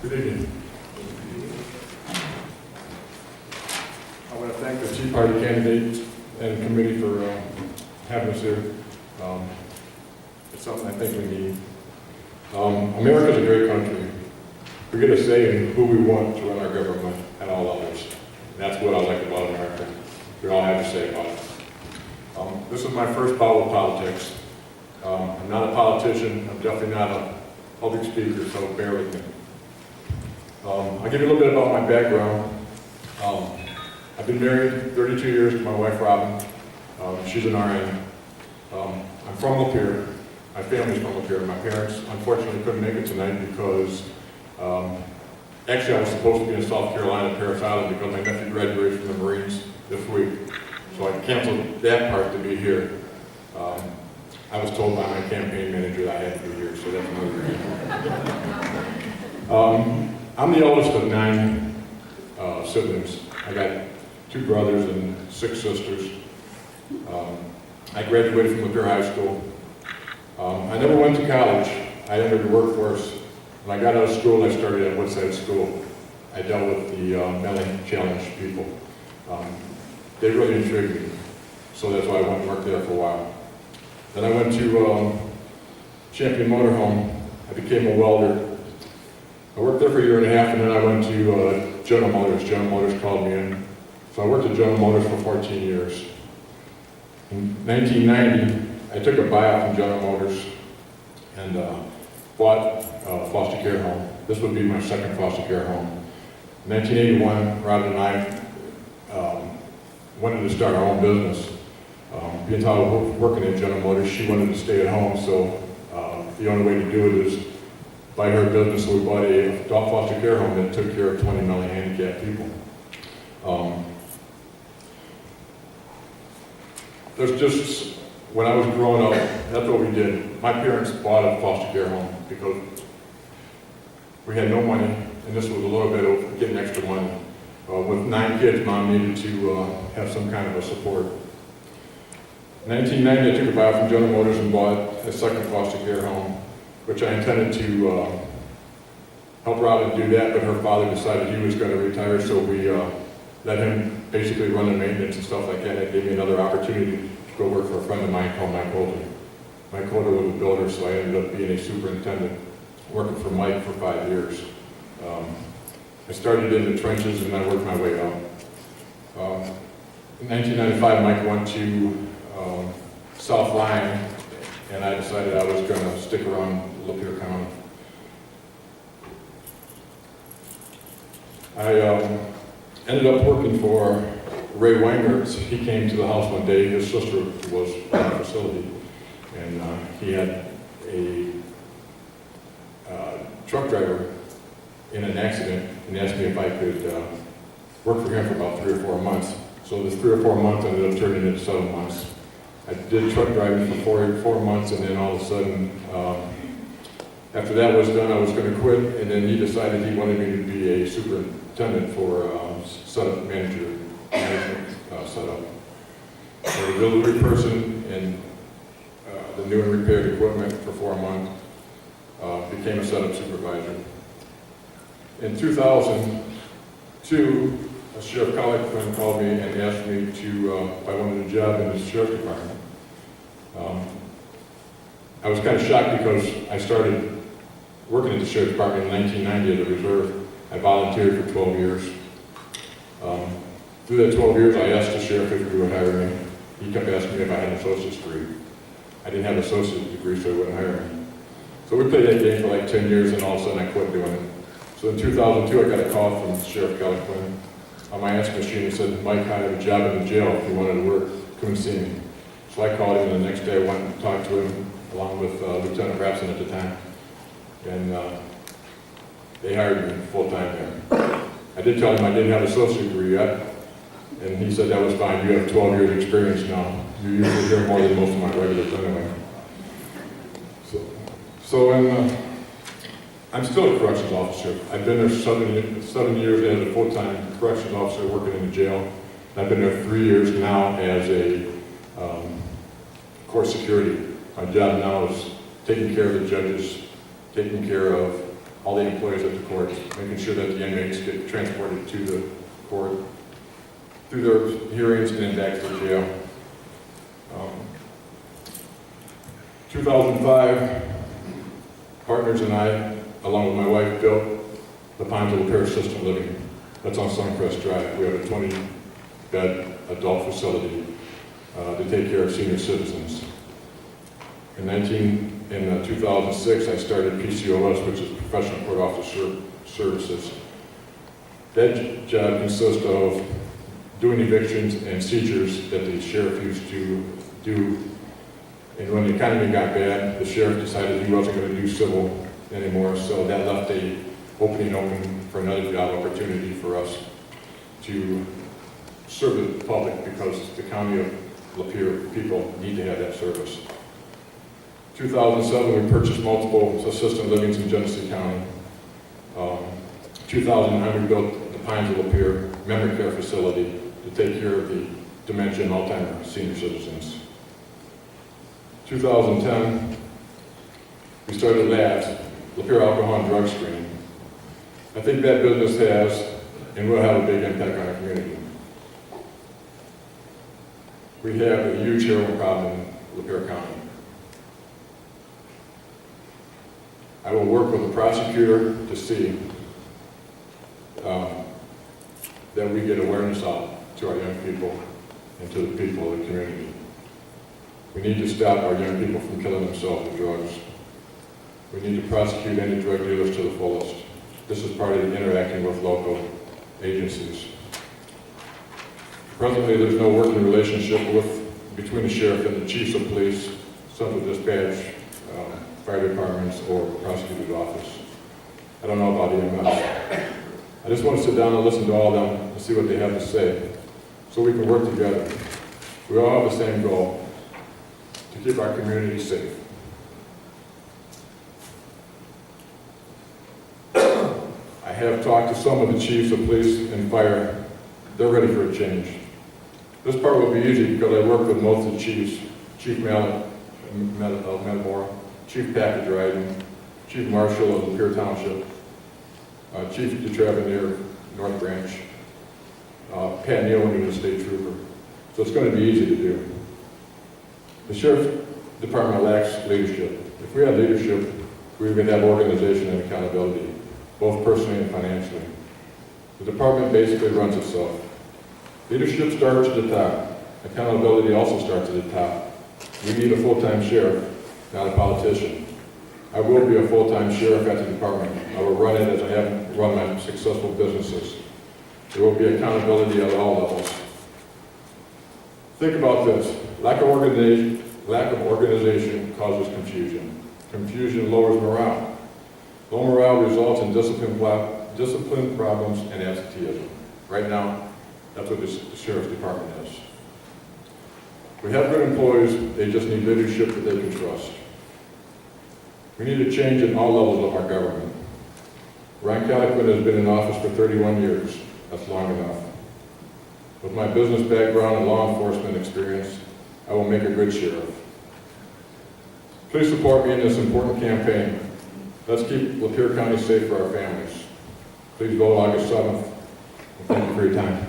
Good evening. I want to thank the Tea Party candidates and committee for having us here. It's something I think we need. America's a great country. We get a say in who we want to run our government and all others. And that's what I like about America. We all have a say about it. This is my first bout of politics. I'm not a politician. I'm definitely not a public speaker, so bear with me. I'll give you a little bit about my background. I've been married 32 years to my wife, Robin. She's an RN. I'm from Lapeer. My family's from Lapeer. My parents, unfortunately, couldn't make it tonight because, actually, I was supposed to be in South Carolina, Paris Island, because my nephew graduated from the Marines this week. So I canceled that part to be here. I was told by my campaign manager that I had to be here, so that's another reason. I'm the oldest of 9 siblings. I got 2 brothers and 6 sisters. I graduated from Lapeer High School. I never went to college. I entered the workforce. When I got out of school, I started at Woodside School. I dealt with the mentally challenged people. They really intrigued me, so that's why I went and worked there for a while. Then I went to Champion Motorhome. I became a welder. I worked there for a year and a half, and then I went to General Motors. General Motors called me in. So I worked at General Motors for 14 years. In 1990, I took a buyout from General Motors and bought a foster care home. This would be my second foster care home. In 1981, Robin and I wanted to start our own business. Being how I was working at General Motors, she wanted to stay at home, so the only way to do it is buy her business. So we bought a foster care home that took care of 20 mentally handicapped people. There's just, when I was growing up, that's what we did. My parents bought a foster care home because we had no money, and this was a little bit of getting extra money. With 9 kids, Mom needed to have some kind of a support. In 1990, I took a buyout from General Motors and bought a second foster care home, which I intended to help Robin do that, but her father decided he was going to retire, so we let him basically run the maintenance and stuff like that. It gave me another opportunity to go work for a friend of mine called Mike Holder. Mike Holder was a builder, so I ended up being a superintendent, working for Mike for 5 years. I started in the trenches and I worked my way up. In 1995, Mike went to South Line, and I decided I was going to stick around Lapeer County. I ended up working for Ray Weingertz. He came to the house one day. His sister was in the facility, and he had a truck driver in an accident and asked me if I could work for him for about 3 or 4 months. So this 3 or 4 months ended up turning into 7 months. I did truck driving for 4 months, and then all of a sudden, after that was done, I was going to quit, and then he decided he wanted me to be a superintendent for setup management setup. So the delivery person and the new and repaired equipment for 4 months, became a setup supervisor. In 2002, Sheriff Kalanquin called me and asked me if I wanted a job in the Sheriff's Department. I was kind of shocked because I started working at the Sheriff's Department in 1990 as a reserve. I volunteered for 12 years. Through that 12 years, I asked the sheriff if he would hire me. He kept asking me if I had an associate's degree. I didn't have an associate's degree, so he wouldn't hire me. So we played that game for like 10 years, and all of a sudden I quit doing it. So in 2002, I got a call from Sheriff Kalanquin on my answer machine. He said, Mike, I have a job in the jail if you wanted to work. Come and see me. So I called him, and the next day I went and talked to him, along with Lieutenant Rapson at the time. And they hired me full-time there. I did tell him I didn't have an associate degree yet, and he said that was fine. You have 12 years experience now. You usually hear more than most of my regulars anyway. So I'm still a corrections officer. I've been there 7 years as a full-time corrections officer working in the jail. And I've been there 3 years now as a court security. My job now is taking care of the judges, taking care of all the employees at the court, making sure that the inmates get transported to the court, through their hearings and then back to the jail. 2005, partners and I, along with my wife, built the Pines of Lapeer Assisted Living. That's on Suncrest Drive. We have a 20-bed adult facility to take care of senior citizens. In 2006, I started PCOS, which is Professional Court Officer Services. That job consists of doing evictions and seizures that the sheriff used to do. And when the economy got bad, the sheriff decided he wasn't going to do civil anymore, so that left a opening open for another job opportunity for us to serve the public, because the county of Lapeer people need to have that service. 2007, we purchased multiple assisted livings in Genesee County. 2009, we built the Pines of Lapeer memory care facility to take care of the dementia and Alzheimer's senior citizens. 2010, we started labs, Lapeer Alcohol and Drug Screening. I think that business has and will have a big impact on our community. We have a huge heroin problem in Lapeer County. I will work with the prosecutor to see that we get awareness out to our young people and to the people of the community. We need to stop our young people from killing themselves with drugs. We need to prosecute any drug dealers to the fullest. This is part of the interacting with local agencies. Presently, there's no working relationship between the sheriff and the chiefs of police, central dispatch, fire departments, or prosecutor's office. I don't know about EMS. I just want to sit down and listen to all of them and see what they have to say, so we can work together. We all have the same goal: to keep our community safe. I have talked to some of the chiefs of police and fire. They're ready for a change. This part will be easy because I work with most of the chiefs: Chief Mallet of Metamora, Chief Package Riding, Chief Marshal of Lapeer Township, Chief DeTravenier, North Branch, Pat Neal, when he was a state trooper. So it's going to be easy to do. The Sheriff's Department lacks leadership. If we had leadership, we would have organization and accountability, both personally and financially. The department basically runs itself. Leadership starts at the top. Accountability also starts at the top. We need a full-time sheriff, not a politician. I will be a full-time sheriff at the department. I will run it as I have run my successful businesses. There will be accountability at all levels. Think about this. Lack of organization causes confusion. Confusion lowers morale. Low morale results in discipline problems and absenteeism. Right now, that's what the Sheriff's Department is. We have good employees, they just need leadership that they can trust. We need a change in all levels of our government. Kalanquin has been in office for 31 years. That's long enough. With my business background and law enforcement experience, I will make a good sheriff. Please support me in this important campaign. Let's keep Lapeer County safe for our families. Please vote August 7th. And thank you for your time.